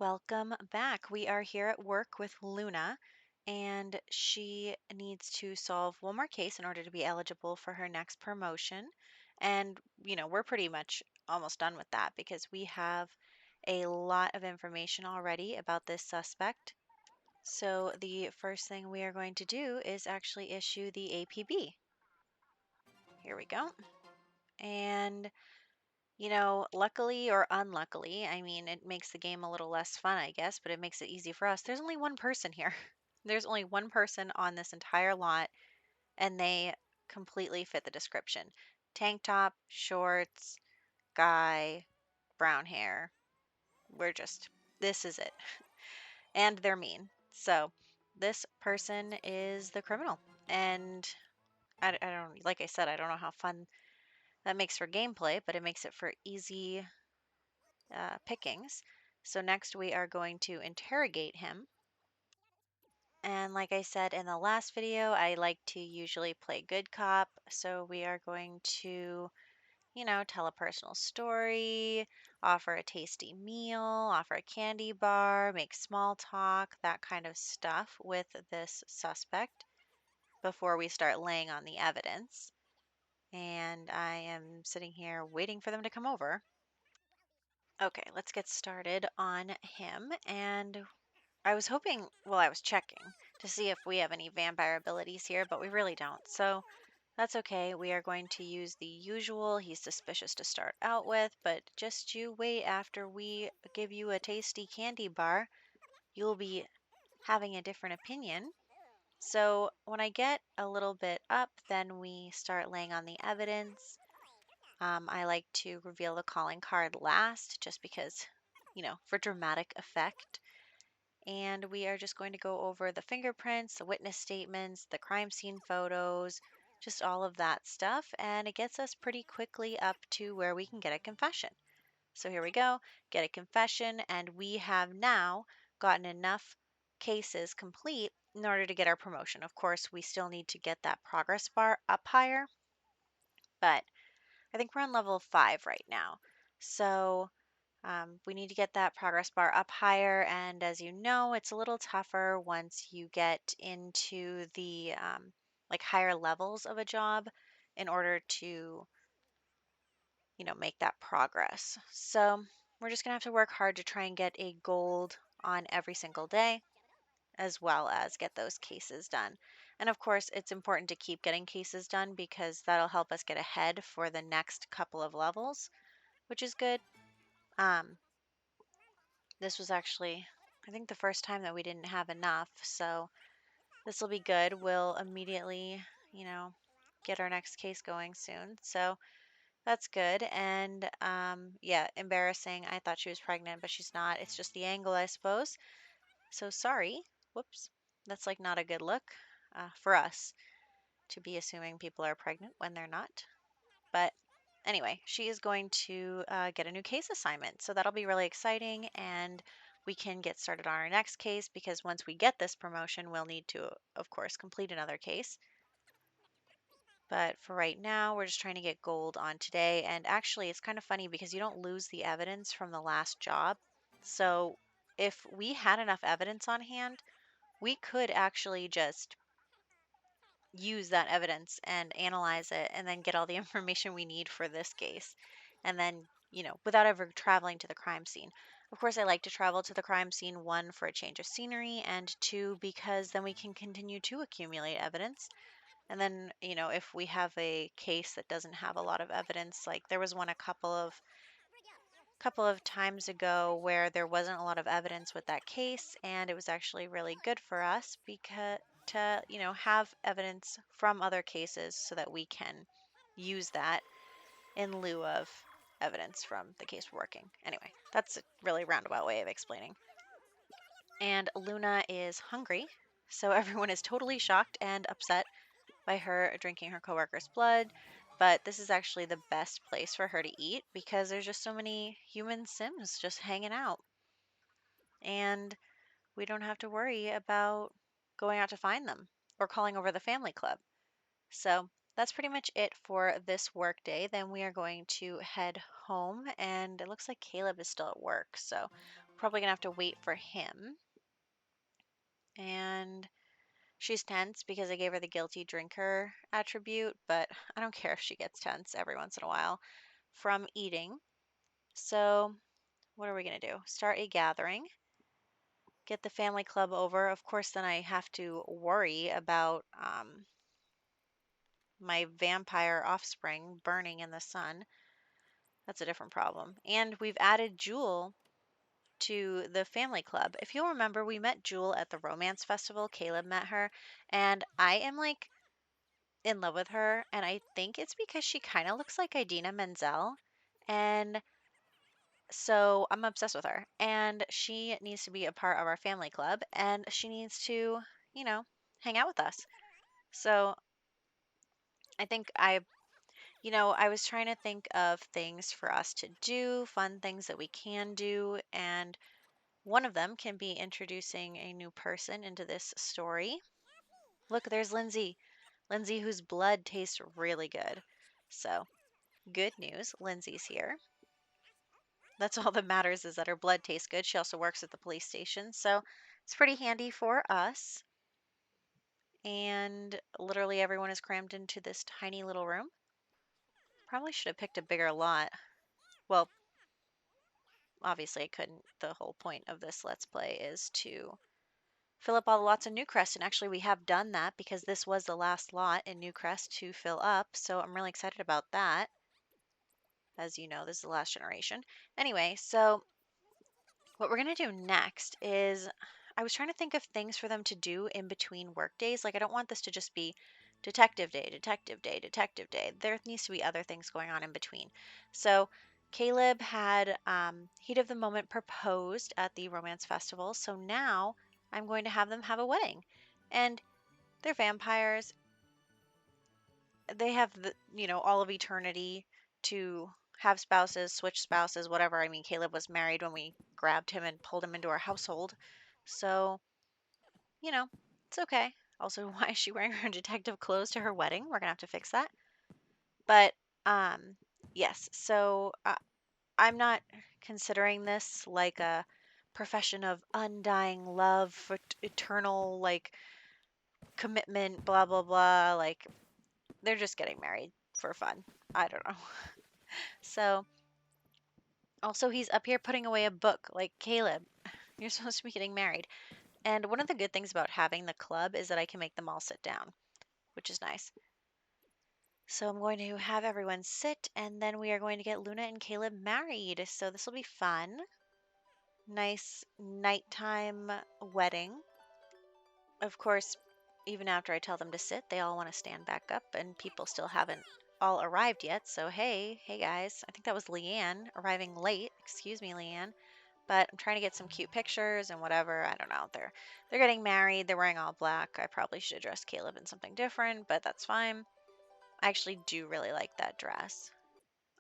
Welcome back. We are here at work with Luna, and she needs to solve one more case in order to be eligible for her next promotion. And, we're pretty much almost done with that because we have a lot of information already about this suspect. So, the first thing we are going to do is actually issue the APB. Here we go. And luckily or unluckily, I mean, it makes the game a little less fun, I guess, but it makes it easy for us. There's only one person here. There's only one person on this entire lot, and they completely fit the description. Tank top, shorts, guy, brown hair. This is it. And they're mean. So, this person is the criminal. And I don't, like I said, I don't know how fun that makes for gameplay, but it makes it for easy pickings. So next we are going to interrogate him. And like I said in the last video, I like to usually play good cop. So we are going to, tell a personal story, offer a tasty meal, offer a candy bar, make small talk, that kind of stuff with this suspect before we start laying on the evidence. And I am sitting here waiting for them to come over. Okay, let's get started on him. And I was hoping, well, I was checking to see if we have any vampire abilities here, but we really don't. So that's okay. We are going to use the usual. He's suspicious to start out with, but just you wait after we give you a tasty candy bar, you'll be having a different opinion. So when I get a little bit up, then we start laying on the evidence. I like to reveal the calling card last just because, for dramatic effect. And we are just going to go over the fingerprints, the witness statements, the crime scene photos, just all of that stuff. And it gets us pretty quickly up to where we can get a confession. So here we go, get a confession, and we have now gotten enough cases complete in order to get our promotion. Of course, we still need to get that progress bar up higher, but I think we're on level 5 right now. So we need to get that progress bar up higher, and as you know, it's a little tougher once you get into the like higher levels of a job in order to, make that progress. So we're just gonna have to work hard to try and get a gold on every single day, as well as get those cases done. And of course, it's important to keep getting cases done because that'll help us get ahead for the next couple of levels, which is good. Um, This was actually, I think, the first time that we didn't have enough, so this will be good. We'll immediately, get our next case going soon. So that's good. And yeah, embarrassing. I thought she was pregnant, but she's not. It's just the angle, I suppose. So sorry. Whoops. That's like not a good look for us to be assuming people are pregnant when they're not. But anyway, she is going to get a new case assignment. So that'll be really exciting. And we can get started on our next case because once we get this promotion, we'll need to, of course, complete another case. But for right now, we're just trying to get gold on today. And actually, it's kind of funny because you don't lose the evidence from the last job. So if we had enough evidence on hand, we could actually just use that evidence and analyze it and then get all the information we need for this case. And then, without ever traveling to the crime scene. Of course, I like to travel to the crime scene, one, for a change of scenery, and two, because then we can continue to accumulate evidence. And then, if we have a case that doesn't have a lot of evidence, like there was one a couple of times ago where there wasn't a lot of evidence with that case, and it was actually really good for us because to, have evidence from other cases so that we can use that in lieu of evidence from the case we're working. Anyway, that's a really roundabout way of explaining. And Luna is hungry, so everyone is totally shocked and upset by her drinking her coworker's blood. But this is actually the best place for her to eat because there's just so many human Sims just hanging out. And we don't have to worry about going out to find them or calling over the family club. So that's pretty much it for this work day. Then we are going to head home, and it looks like Caleb is still at work. So probably gonna have to wait for him. And she's tense because I gave her the guilty drinker attribute, but I don't care if she gets tense every once in a while from eating. So, what are we going to do? Start a gathering, get the family club over. Of course, then I have to worry about my vampire offspring burning in the sun. That's a different problem. And we've added Jewel to the family club. If you'll remember, we met Jewel at the romance festival. Caleb met her, and I am like in love with her, and I think it's because she kind of looks like Idina Menzel, and so I'm obsessed with her. And she needs to be a part of our family club, and she needs to, you know, hang out with us. So I think I was trying to think of things for us to do, fun things that we can do, and one of them can be introducing a new person into this story. Look, there's Lindsay. Lindsay, whose blood tastes really good. So, good news, Lindsay's here. That's all that matters is that her blood tastes good. She also works at the police station, so it's pretty handy for us. And literally everyone is crammed into this tiny little room. Probably should have picked a bigger lot. Well, obviously I couldn't. The whole point of this Let's Play is to fill up all the lots in Newcrest, and actually we have done that because this was the last lot in Newcrest to fill up, so I'm really excited about that. As you know, this is the last generation. Anyway, so what we're going to do next is I was trying to think of things for them to do in between work days. Like, I don't want this to just be detective day, detective day, detective day. There needs to be other things going on in between. So, Caleb had heat of the moment proposed at the romance festival. So now I'm going to have them have a wedding. And they're vampires. They have all of eternity to have spouses, switch spouses, whatever. I mean, Caleb was married when we grabbed him and pulled him into our household. So, you know, it's okay. Also, why is she wearing her detective clothes to her wedding? We're gonna have to fix that. But yes. So I'm not considering this like a profession of undying love for eternal like commitment, blah blah blah. Like they're just getting married for fun. I don't know. So also he's up here putting away a book like Caleb. You're supposed to be getting married. And one of the good things about having the club is that I can make them all sit down, which is nice. So I'm going to have everyone sit, and then we are going to get Luna and Caleb married. So this will be fun. Nice nighttime wedding. Of course, even after I tell them to sit, they all want to stand back up, and people still haven't all arrived yet. So hey guys, I think that was Leanne arriving late. Excuse me, Leanne. But I'm trying to get some cute pictures and whatever. I don't know. They're getting married. They're wearing all black. I probably should have dressed Caleb in something different, but that's fine. I actually do really like that dress.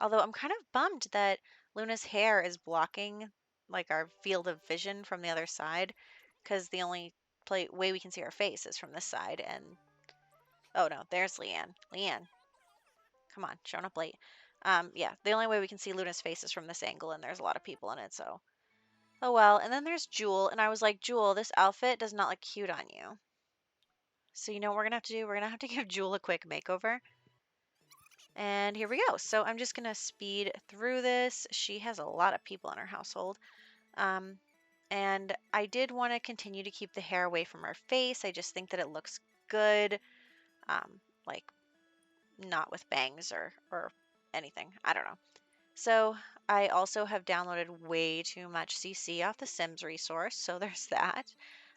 Although I'm kind of bummed that Luna's hair is blocking like our field of vision from the other side, because the only way we can see her face is from this side. And oh no, there's Leanne. Leanne, come on, showing up late. Yeah, the only way we can see Luna's face is from this angle, and there's a lot of people in it, so oh well. And then there's Jewel, and I was like, Jewel, this outfit does not look cute on you. So you know what we're gonna have to do? We're gonna have to give Jewel a quick makeover. And here we go. So I'm just gonna speed through this. She has a lot of people in her household. Um, and I did want to continue to keep the hair away from her face. I just think that it looks good. Like not with bangs or anything. I don't know. So I also have downloaded way too much CC off the Sims resource, so there's that.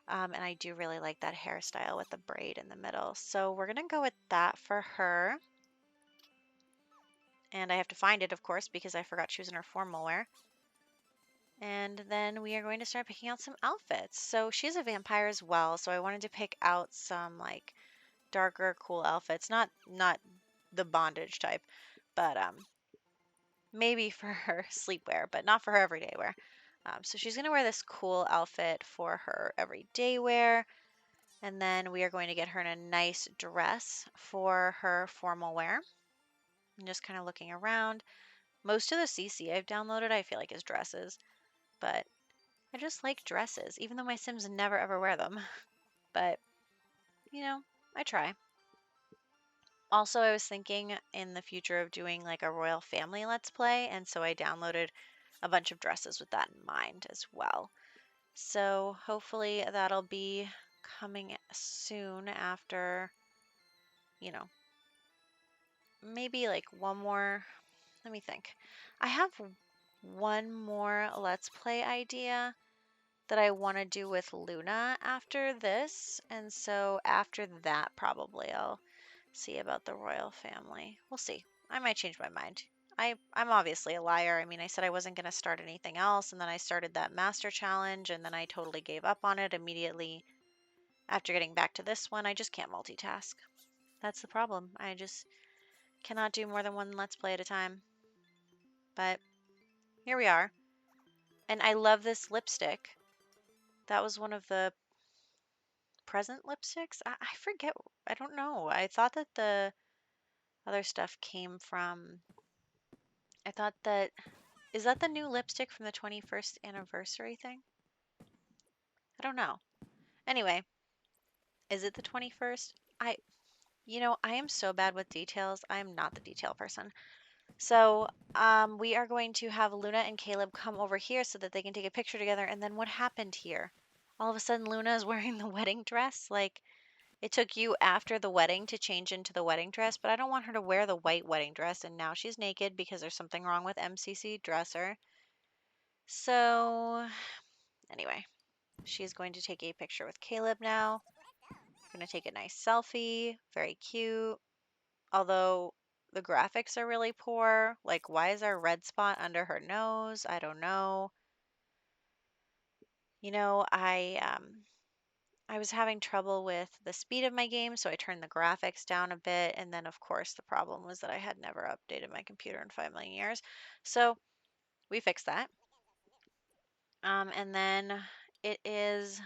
And I do really like that hairstyle with the braid in the middle. So we're gonna go with that for her. And I have to find it, of course, because I forgot she was in her formal wear. And then we are going to start picking out some outfits. So she's a vampire as well, so I wanted to pick out some like darker, cool outfits. Not the bondage type, but maybe for her sleepwear, but not for her everyday wear. So she's going to wear this cool outfit for her everyday wear. And then we are going to get her in a nice dress for her formal wear. I'm just kind of looking around. Most of the CC I've downloaded, I feel like, is dresses, but I just like dresses, even though my Sims never ever wear them. But, you know, I try. Also, I was thinking in the future of doing like a royal family let's play, and so I downloaded a bunch of dresses with that in mind as well. So hopefully that'll be coming soon after, you know, maybe like one more. Let me think. I have one more let's play idea that I want to do with Luna after this, and so after that, probably I'll see about the royal family. We'll see. I might change my mind. I'm obviously a liar. I mean, I said I wasn't going to start anything else, and then I started that master challenge, and then I totally gave up on it immediately after getting back to this one. I just can't multitask. That's the problem. I just cannot do more than one let's play at a time. But here we are. And I love this lipstick. That was one of the present lipsticks. I forget. I don't know. I thought that the other stuff came from. I thought that. Is that the new lipstick from the 21st anniversary thing? I don't know. Anyway, is it the 21st? I am so bad with details. I am not the detail person. So, we are going to have Luna and Caleb come over here so that they can take a picture together. And then what happened here? All of a sudden, Luna is wearing the wedding dress. Like, it took you after the wedding to change into the wedding dress, but I don't want her to wear the white wedding dress. And now she's naked because there's something wrong with MCC dresser. So, anyway, she's going to take a picture with Caleb now. Going to take a nice selfie. Very cute. Although the graphics are really poor. Like, why is there a red spot under her nose? I don't know. I was having trouble with the speed of my game, so I turned the graphics down a bit. And then, of course, the problem was that I had never updated my computer in 5 million years. So we fixed that. And then it is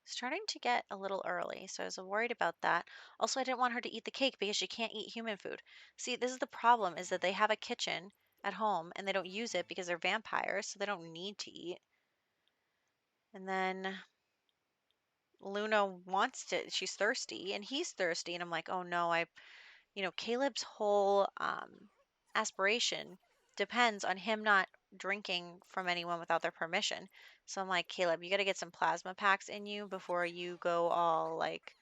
starting to get a little early, so I was worried about that. Also, I didn't want her to eat the cake because she can't eat human food. See, this is the problem is that they have a kitchen at home and they don't use it because they're vampires, so they don't need to eat. And then Luna wants to, she's thirsty and he's thirsty, and I'm like, "Oh no, Caleb's whole aspiration depends on him not drinking from anyone without their permission." So I'm like, "Caleb, you got to get some plasma packs in you before you go all like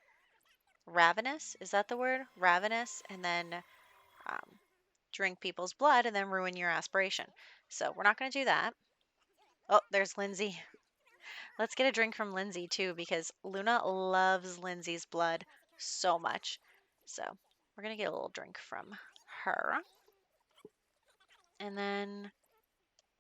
ravenous. Is that the word? Ravenous, and then um, drink people's blood and then ruin your aspiration." So we're not going to do that. Oh, there's Lindsay. Let's get a drink from Lindsay too because Luna loves Lindsay's blood so much. So we're going to get a little drink from her. And then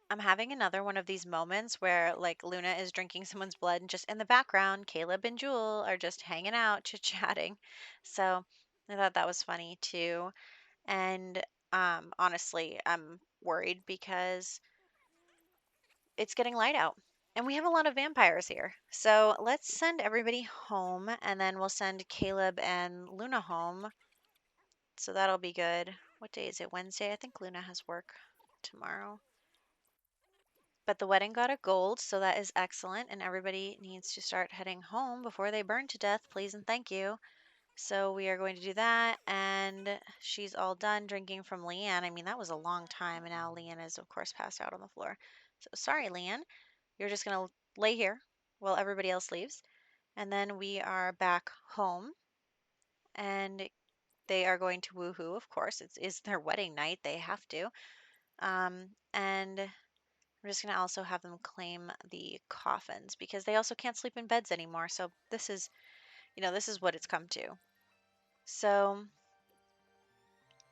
I'm having another one of these moments where like Luna is drinking someone's blood and just in the background, Caleb and Jewel are just hanging out, chit-chatting. So I thought that was funny too. And honestly, I'm worried because it's getting light out. And we have a lot of vampires here. So let's send everybody home and then we'll send Caleb and Luna home. So that'll be good. What day is it? Wednesday? I think Luna has work tomorrow. But the wedding got a gold, so that is excellent. And everybody needs to start heading home before they burn to death, please and thank you. So we are going to do that. And she's all done drinking from Leanne. I mean, that was a long time. And now Leanne is, of course, passed out on the floor. So sorry, Leanne. You're just going to lay here while everybody else leaves. And then we are back home. And they are going to woohoo, of course. It's their wedding night. They have to. And we're just going to also have them claim the coffins because they also can't sleep in beds anymore. So this is what it's come to. So,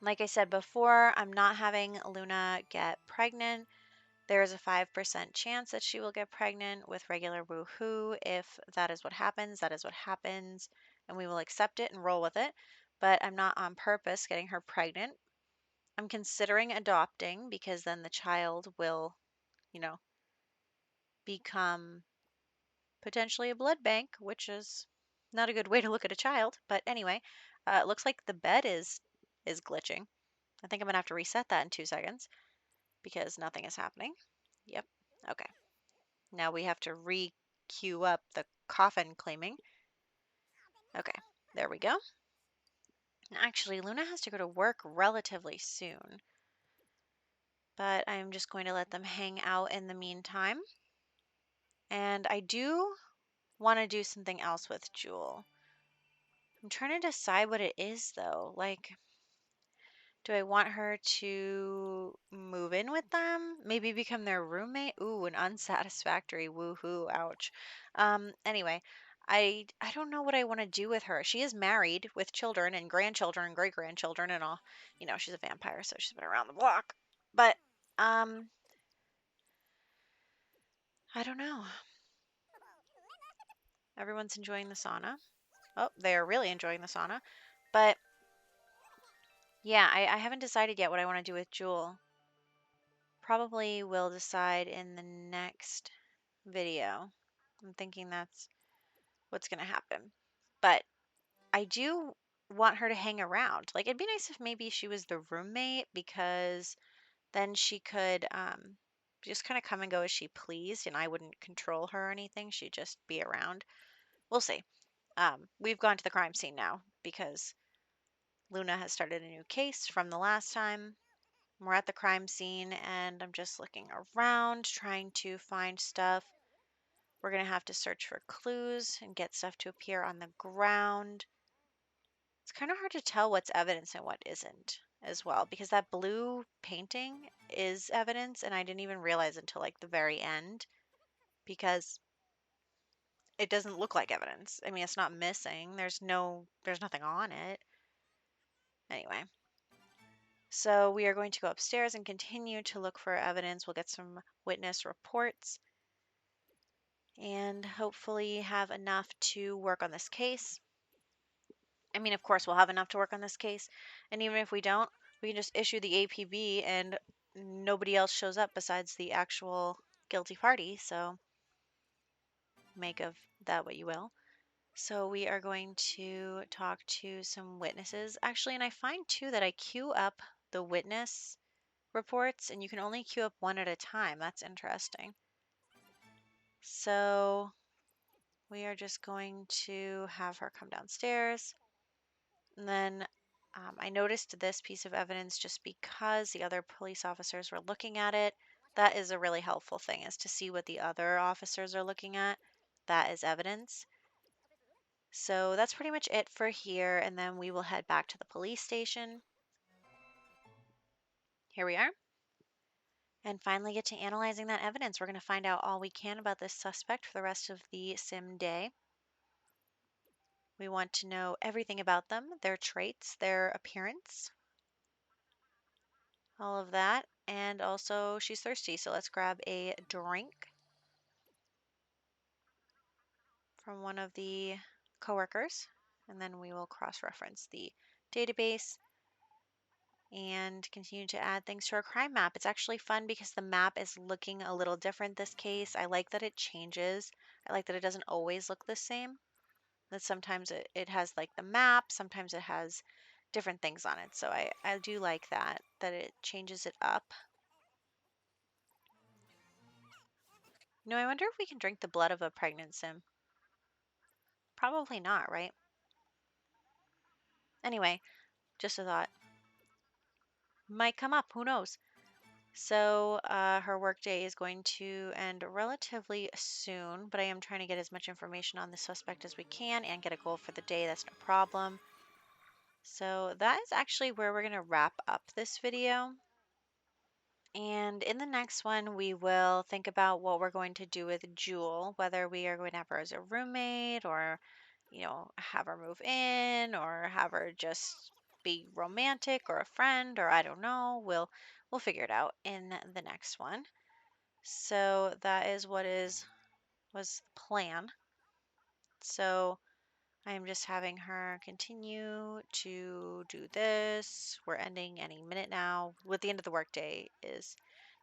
like I said before, I'm not having Luna get pregnant. There is a 5% chance that she will get pregnant with regular woohoo. If that is what happens, that is what happens, and we will accept it and roll with it. But I'm not on purpose getting her pregnant. I'm considering adopting because then the child will, you know, become potentially a blood bank, which is not a good way to look at a child. But anyway, it looks like the bed is glitching. I think I'm gonna have to reset that in 2 seconds because nothing is happening. Yep. Okay. Now we have to re-queue up the coffin claiming. Okay, there we go. Actually, Luna has to go to work relatively soon, but I'm just going to let them hang out in the meantime. And I do want to do something else with Jewel. I'm trying to decide what it is though. Like, do I want her to move in with them? Maybe become their roommate? Ooh, an unsatisfactory woohoo, ouch. Anyway, I don't know what I want to do with her. She is married with children and grandchildren and great-grandchildren and all. You know, she's a vampire, so she's been around the block. But um I don't know. Everyone's enjoying the sauna. Oh, they're really enjoying the sauna. But yeah, I haven't decided yet what I want to do with Jewel. Probably will decide in the next video. I'm thinking that's what's going to happen. But I do want her to hang around. Like, it'd be nice if maybe she was the roommate because then she could just kind of come and go as she pleased and I wouldn't control her or anything. She'd just be around. We'll see. We've gone to the crime scene now because Luna has started a new case from the last time. We're at the crime scene and I'm just looking around trying to find stuff. We're going to have to search for clues and get stuff to appear on the ground. It's kind of hard to tell what's evidence and what isn't as well because that blue painting is evidence and I didn't even realize until like the very end because it doesn't look like evidence. I mean, it's not missing. There's nothing on it. Anyway, so we are going to go upstairs and continue to look for evidence. We'll get some witness reports and hopefully have enough to work on this case. I mean, of course, we'll have enough to work on this case. And even if we don't, we can just issue the APB and nobody else shows up besides the actual guilty party. So make of that what you will. So we are going to talk to some witnesses. Actually, and I find too that I queue up the witness reports and you can only queue up one at a time. That's interesting. So we are just going to have her come downstairs. And then I noticed this piece of evidence just because the other police officers were looking at it. That is a really helpful thing, is to see what the other officers are looking at. That is evidence. So that's pretty much it for here. And then we will head back to the police station. Here we are. And finally get to analyzing that evidence. We're going to find out all we can about this suspect for the rest of the sim day. We want to know everything about them, their traits, their appearance, all of that. And also, she's thirsty, so let's grab a drink from one of the coworkers, and then we will cross-reference the database and continue to add things to our crime map. It's actually fun because the map is looking a little different this case. I like that it changes. I like that it doesn't always look the same. That sometimes it has like the map, sometimes it has different things on it. So I do like that it changes it up. No, I wonder if we can drink the blood of a pregnant sim. Probably not, right? Anyway, just a thought. Might come up, who knows? So her workday is going to end relatively soon, but I am trying to get as much information on the suspect as we can and get a goal for the day. That's no problem. So that is actually where we're going to wrap up this video. And in the next one, we will think about what we're going to do with Jewel, whether we are going to have her as a roommate or, you know, have her move in or have her just be romantic or a friend or I don't know. We'll figure it out in the next one. So that is was the plan. So I am just having her continue to do this. We're ending any minute now. With the end of the workday is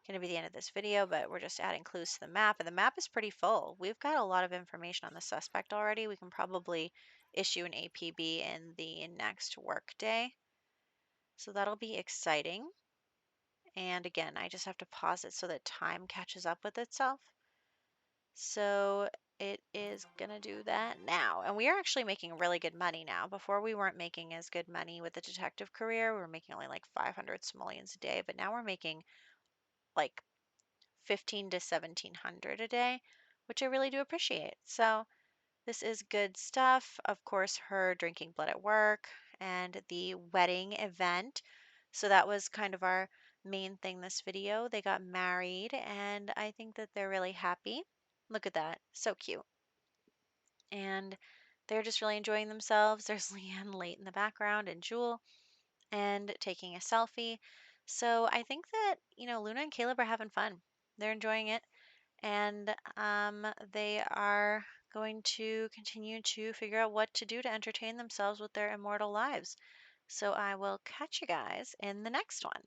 going to be the end of this video, but we're just adding clues to the map, and the map is pretty full. We've got a lot of information on the suspect already. We can probably issue an APB in the next workday. So that'll be exciting. And again, I just have to pause it so that time catches up with itself. So it is going to do that now. And we are actually making really good money now. Before we weren't making as good money with the detective career. We were making only like 500 simoleons a day, but now we're making like 15 to 1700 a day, which I really do appreciate. So this is good stuff. Of course, her drinking blood at work and the wedding event. So that was kind of our main thing this video. They got married, and I think that they're really happy. Look at that. So cute. And they're just really enjoying themselves. There's Leanne late in the background and Jewel and taking a selfie. So I think that, Luna and Caleb are having fun. They're enjoying it, and they are going to continue to figure out what to do to entertain themselves with their immortal lives. So I will catch you guys in the next one.